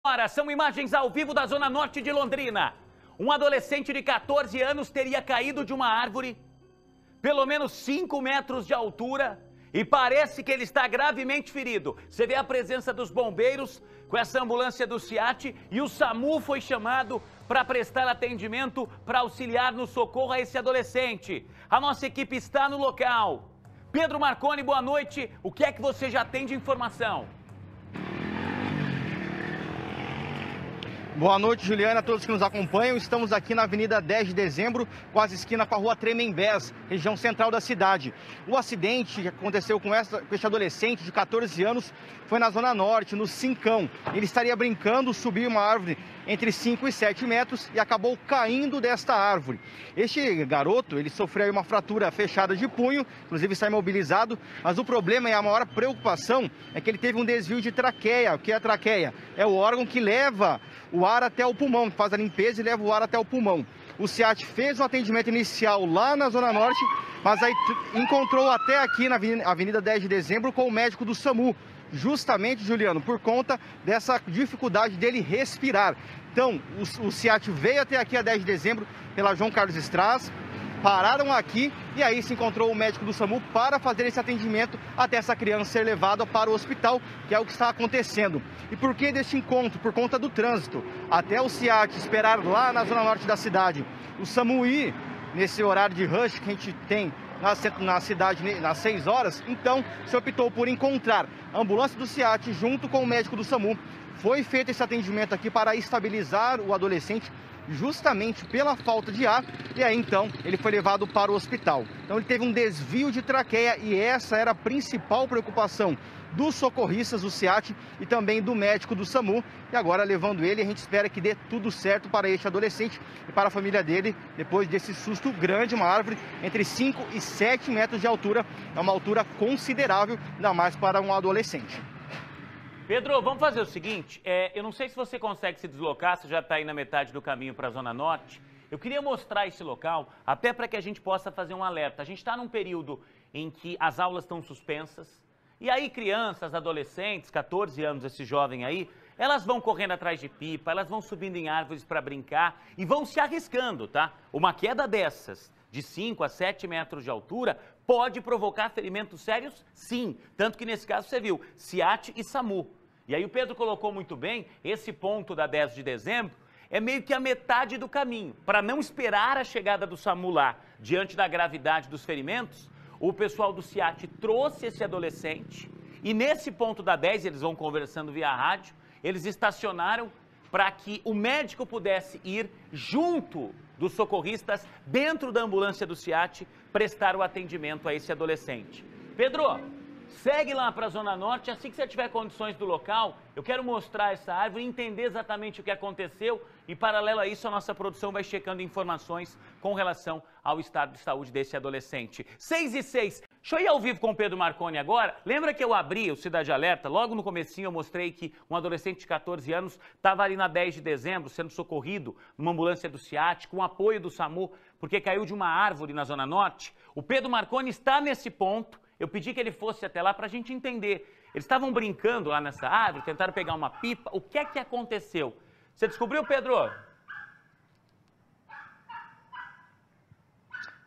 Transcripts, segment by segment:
Ora, são imagens ao vivo da zona norte de Londrina. Um adolescente de 14 anos teria caído de uma árvore, pelo menos 5 metros de altura, e parece que ele está gravemente ferido. Você vê a presença dos bombeiros com essa ambulância do SEAT e o SAMU foi chamado para prestar atendimento, para auxiliar no socorro a esse adolescente. A nossa equipe está no local. Pedro Marconi, boa noite. O que é que você já tem de informação? Boa noite, Juliana, a todos que nos acompanham. Estamos aqui na Avenida 10 de Dezembro, quase esquina com a Rua Tremembés, região central da cidade. O acidente que aconteceu com este adolescente de 14 anos foi na Zona Norte, no Cincão. Ele estaria brincando, subiu uma árvore entre 5 e 7 metros e acabou caindo desta árvore. Este garoto, ele sofreu uma fratura fechada de punho, inclusive está imobilizado, mas o problema e a maior preocupação é que ele teve um desvio de traqueia. O que é a traqueia? É o órgão que leva o ar até o pulmão, que faz a limpeza e leva o ar até o pulmão. O SEAT fez um atendimento inicial lá na Zona Norte, mas aí encontrou até aqui na Avenida 10 de Dezembro com o médico do SAMU, justamente, Juliano, por conta dessa dificuldade dele respirar. Então, o SEAT veio até aqui a 10 de dezembro pela João Carlos Straz, pararam aqui e aí se encontrou o médico do SAMU para fazer esse atendimento até essa criança ser levada para o hospital, que é o que está acontecendo. E por que deste encontro? Por conta do trânsito. Até o SEAT esperar lá na zona norte da cidade, o SAMU ir nesse horário de rush que a gente tem na cidade nas 6 horas, então se optou por encontrar a ambulância do SEAT junto com o médico do SAMU. Foi feito esse atendimento aqui para estabilizar o adolescente, justamente pela falta de ar, e aí então ele foi levado para o hospital. Então ele teve um desvio de traqueia e essa era a principal preocupação dos socorristas do SEAT e também do médico do SAMU. E agora, levando ele, a gente espera que dê tudo certo para este adolescente e para a família dele, depois desse susto grande, uma árvore entre 5 e 7 metros de altura. É uma altura considerável, ainda mais para um adolescente. Pedro, vamos fazer o seguinte, eu não sei se você consegue se deslocar, você já está aí na metade do caminho para a Zona Norte. Eu queria mostrar esse local, até para que a gente possa fazer um alerta. A gente está num período em que as aulas estão suspensas, e aí crianças, adolescentes, 14 anos, esse jovem aí, elas vão correndo atrás de pipa, elas vão subindo em árvores para brincar e vão se arriscando, tá? Uma queda dessas, de 5 a 7 metros de altura, pode provocar ferimentos sérios, sim. Tanto que nesse caso você viu, SEAT e SAMU. E aí o Pedro colocou muito bem, esse ponto da 10 de dezembro é meio que a metade do caminho. Para não esperar a chegada do SAMU lá, diante da gravidade dos ferimentos, o pessoal do SEAT trouxe esse adolescente e nesse ponto da 10, eles vão conversando via rádio, eles estacionaram para que o médico pudesse ir junto dos socorristas dentro da ambulância do SEAT prestar o atendimento a esse adolescente. Pedro, segue lá para a Zona Norte, assim que você tiver condições do local, eu quero mostrar essa árvore e entender exatamente o que aconteceu e, paralelo a isso, a nossa produção vai checando informações com relação ao estado de saúde desse adolescente. 6:06. Deixa eu ir ao vivo com o Pedro Marconi agora. Lembra que eu abri o Cidade Alerta? Logo no comecinho eu mostrei que um adolescente de 14 anos estava ali na 10 de dezembro sendo socorrido numa ambulância do SEAT com apoio do SAMU porque caiu de uma árvore na Zona Norte. O Pedro Marconi está nesse ponto. Eu pedi que ele fosse até lá para a gente entender. Eles estavam brincando lá nessa árvore, tentaram pegar uma pipa. O que é que aconteceu? Você descobriu, Pedro?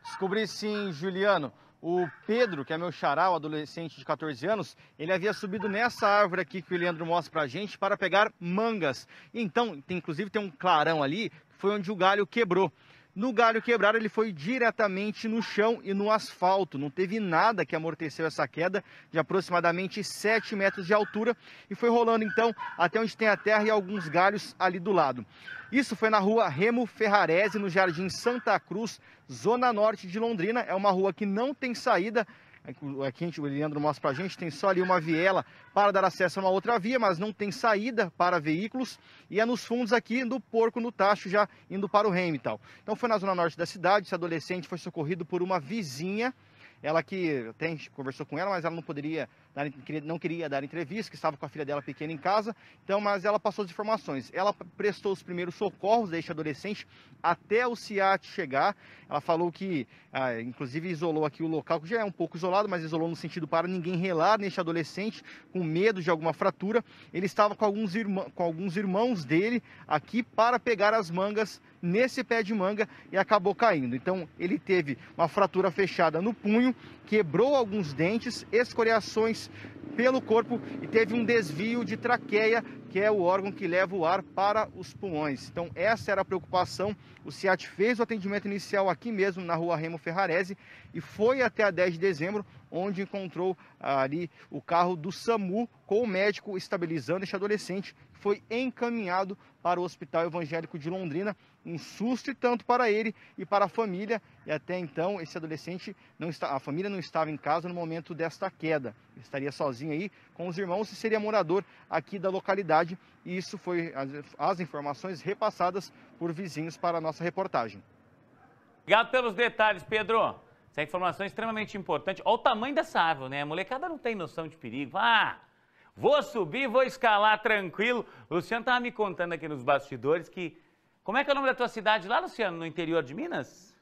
Descobri sim, Juliano. O Pedro, que é meu xará, o adolescente de 14 anos, ele havia subido nessa árvore aqui que o Leandro mostra pra gente para pegar mangas. Então, inclusive tem um clarão ali, que foi onde o galho quebrou. No galho quebrado, ele foi diretamente no chão e no asfalto. Não teve nada que amorteceu essa queda de aproximadamente 7 metros de altura e foi rolando então até onde tem a terra e alguns galhos ali do lado. Isso foi na rua Remo Ferrarese, no Jardim Santa Cruz, Zona Norte de Londrina. É uma rua que não tem saída. Aqui o Leandro mostra pra gente, tem só ali uma viela para dar acesso a uma outra via, mas não tem saída para veículos. E é nos fundos aqui do Porco no Tacho, já indo para o Remo e tal. Então foi na zona norte da cidade, esse adolescente foi socorrido por uma vizinha. Ela que até a gente conversou com ela, mas ela não poderia não queria dar entrevista, que estava com a filha dela pequena em casa, então, mas ela passou as informações. Ela prestou os primeiros socorros deste adolescente até o SEAT chegar. Ela falou que, inclusive, isolou aqui o local, que já é um pouco isolado, mas isolou no sentido para ninguém relar neste adolescente, com medo de alguma fratura. Ele estava com alguns irmãos dele aqui para pegar as mangas nesse pé de manga e acabou caindo. Então, ele teve uma fratura fechada no punho, quebrou alguns dentes, escoriações pelo corpo e teve um desvio de traqueia, que é o órgão que leva o ar para os pulmões. Então, essa era a preocupação. O SEAT fez o atendimento inicial aqui mesmo na rua Remo Ferrarese e foi até a 10 de dezembro, onde encontrou ali o carro do SAMU com o médico estabilizando este adolescente, que foi encaminhado para o Hospital Evangélico de Londrina. Um susto e tanto para ele e para a família. E até então, esse adolescente, a família não estava em casa no momento desta queda. Ele estaria sozinho aí com os irmãos e seria morador aqui da localidade. E isso foi as informações repassadas por vizinhos para a nossa reportagem. Obrigado pelos detalhes, Pedro. Essa informação é extremamente importante. Olha o tamanho dessa árvore, né? A molecada não tem noção de perigo. Vou subir, vou escalar tranquilo. O Luciano estava me contando aqui nos bastidores que... Como é que é o nome da tua cidade lá, Luciano, no interior de Minas?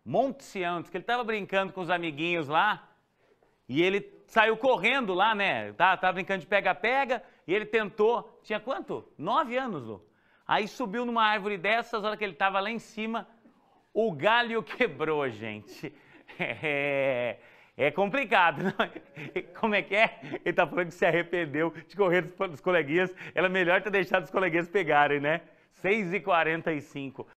Monte Sião, que ele estava brincando com os amiguinhos lá e ele saiu correndo lá, né? Tava brincando de pega-pega e ele tentou, tinha quanto? 9 anos, Lu. Aí subiu numa árvore dessas, a hora que ele estava lá em cima, o galho quebrou, gente. É complicado, não? Como é que é? Ele tá falando que se arrependeu de correr dos coleguinhas. Era melhor ter deixado os coleguinhas pegarem, né? 6h45.